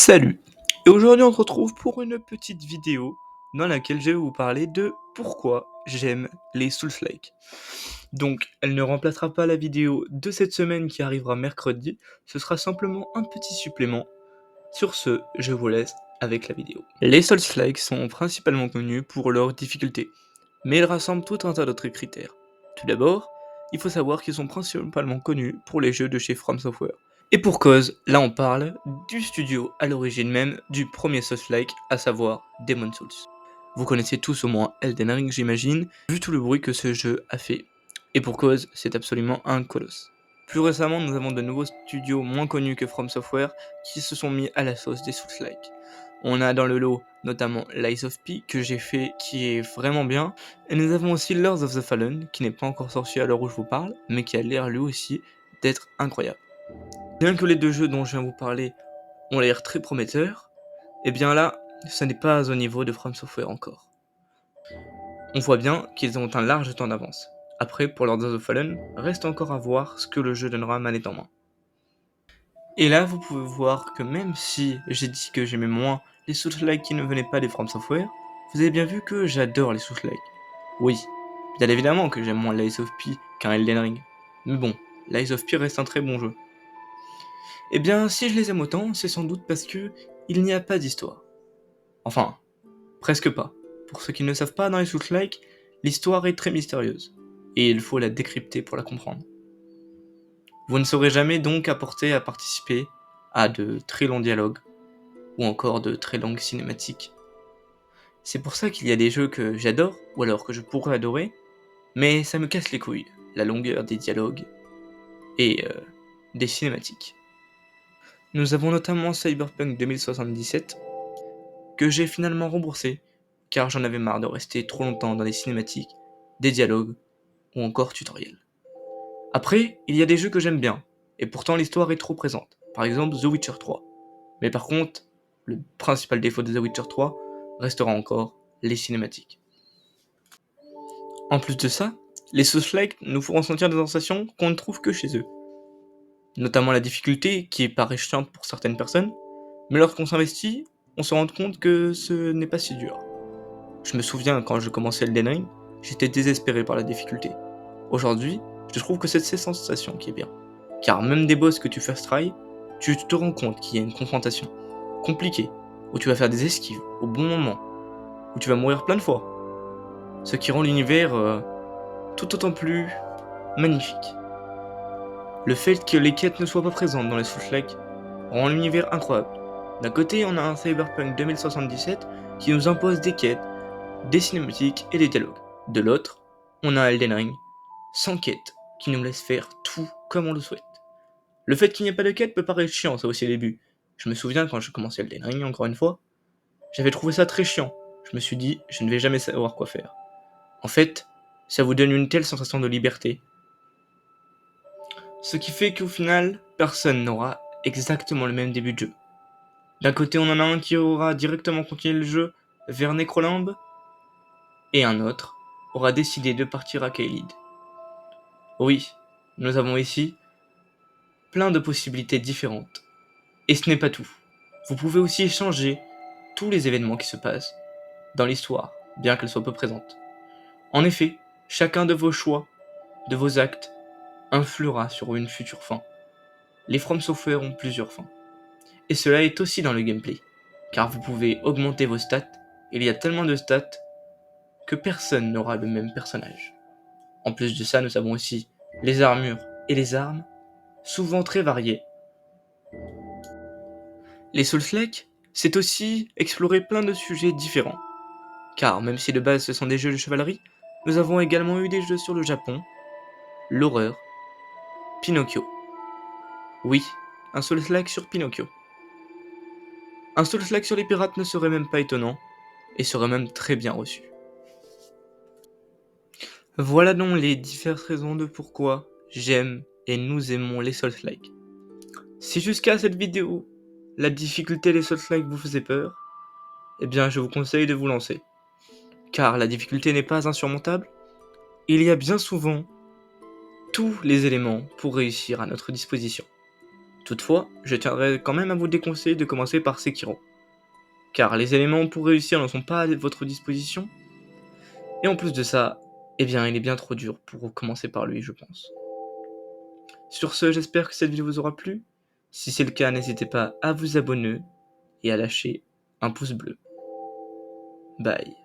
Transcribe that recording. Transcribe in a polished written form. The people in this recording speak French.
Salut! Et aujourd'hui on se retrouve pour une petite vidéo dans laquelle je vais vous parler de pourquoi j'aime les Souls-like. Donc elle ne remplacera pas la vidéo de cette semaine qui arrivera mercredi, ce sera simplement un petit supplément. Sur ce, je vous laisse avec la vidéo. Les Souls-like sont principalement connus pour leur difficulté, mais ils rassemblent tout un tas d'autres critères. Tout d'abord, il faut savoir qu'ils sont principalement connus pour les jeux de chez From Software. Et pour cause, là on parle du studio à l'origine même du premier Souls-like, à savoir Demon's Souls. Vous connaissez tous au moins Elden Ring j'imagine, vu tout le bruit que ce jeu a fait. Et pour cause, c'est absolument un colosse. Plus récemment, nous avons de nouveaux studios moins connus que From Software qui se sont mis à la sauce des Souls-like. On a dans le lot notamment Lies of P que j'ai fait qui est vraiment bien, et nous avons aussi Lords of the Fallen qui n'est pas encore sorti à l'heure où je vous parle, mais qui a l'air lui aussi d'être incroyable. Bien que les deux jeux dont je viens vous parler ont l'air très prometteurs, et bien là, ce n'est pas au niveau de From Software encore. On voit bien qu'ils ont un large temps d'avance. Après, pour Lords of the Fallen, reste encore à voir ce que le jeu donnera manette en main. Et là, vous pouvez voir que même si j'ai dit que j'aimais moins les Souls-like qui ne venaient pas des From Software, vous avez bien vu que j'adore les Souls-like. Oui, bien évidemment que j'aime moins Lies of P qu'un Elden Ring. Mais bon, Lies of P reste un très bon jeu. Eh bien, si je les aime autant, c'est sans doute parce que il n'y a pas d'histoire. Enfin, presque pas. Pour ceux qui ne le savent pas, dans les Souls-like, l'histoire est très mystérieuse, et il faut la décrypter pour la comprendre. Vous ne saurez jamais donc apporter à participer à de très longs dialogues, ou encore de très longues cinématiques. C'est pour ça qu'il y a des jeux que j'adore, ou alors que je pourrais adorer, mais ça me casse les couilles, la longueur des dialogues et des cinématiques. Nous avons notamment Cyberpunk 2077, que j'ai finalement remboursé, car j'en avais marre de rester trop longtemps dans des cinématiques, des dialogues, ou encore tutoriels. Après, il y a des jeux que j'aime bien, et pourtant l'histoire est trop présente, par exemple The Witcher 3. Mais par contre, le principal défaut de The Witcher 3 restera encore les cinématiques. En plus de ça, les Souls-like nous feront sentir des sensations qu'on ne trouve que chez eux. Notamment la difficulté, qui paraît chiante pour certaines personnes, mais lorsqu'on s'investit, on se rend compte que ce n'est pas si dur. Je me souviens quand je commençais Elden Ring, j'étais désespéré par la difficulté. Aujourd'hui, je trouve que c'est cette sensation qui est bien. Car même des boss que tu first try, tu te rends compte qu'il y a une confrontation compliquée, où tu vas faire des esquives au bon moment, où tu vas mourir plein de fois. Ce qui rend l'univers tout autant plus magnifique. Le fait que les quêtes ne soient pas présentes dans les Souls-like rend l'univers incroyable. D'un côté, on a un Cyberpunk 2077 qui nous impose des quêtes, des cinématiques et des dialogues. De l'autre, on a Elden Ring, sans quête, qui nous laisse faire tout comme on le souhaite. Le fait qu'il n'y ait pas de quête peut paraître chiant, ça aussi au début. Je me souviens quand je commençais Elden Ring, encore une fois, j'avais trouvé ça très chiant. Je me suis dit, je ne vais jamais savoir quoi faire. En fait, ça vous donne une telle sensation de liberté. Ce qui fait qu'au final, personne n'aura exactement le même début de jeu. D'un côté, on en a un qui aura directement continué le jeu vers Necrolambe, et un autre aura décidé de partir à Caelid. Oui, nous avons ici plein de possibilités différentes. Et ce n'est pas tout. Vous pouvez aussi échanger tous les événements qui se passent dans l'histoire, bien qu'elle soit peu présente. En effet, chacun de vos choix, de vos actes, influera sur une future fin. Les From Software ont plusieurs fins. Et cela est aussi dans le gameplay, car vous pouvez augmenter vos stats, et il y a tellement de stats que personne n'aura le même personnage. En plus de ça, nous avons aussi les armures et les armes, souvent très variées. Les Souls-like, c'est aussi explorer plein de sujets différents. Car même si de base ce sont des jeux de chevalerie, nous avons également eu des jeux sur le Japon, l'horreur, Pinocchio. Oui, un Souls-like sur Pinocchio. Un Souls-like sur les pirates ne serait même pas étonnant, et serait même très bien reçu. Voilà donc les diverses raisons de pourquoi j'aime et nous aimons les Souls-like. Si jusqu'à cette vidéo, la difficulté des Souls-like vous faisait peur, eh bien je vous conseille de vous lancer. Car la difficulté n'est pas insurmontable, il y a bien souvent tous les éléments pour réussir à notre disposition. Toutefois, je tiendrai quand même à vous déconseiller de commencer par Sekiro, car les éléments pour réussir ne sont pas à votre disposition, et en plus de ça, eh bien il est bien trop dur pour commencer par lui, je pense. Sur ce, j'espère que cette vidéo vous aura plu. Si c'est le cas, n'hésitez pas à vous abonner et à lâcher un pouce bleu. Bye.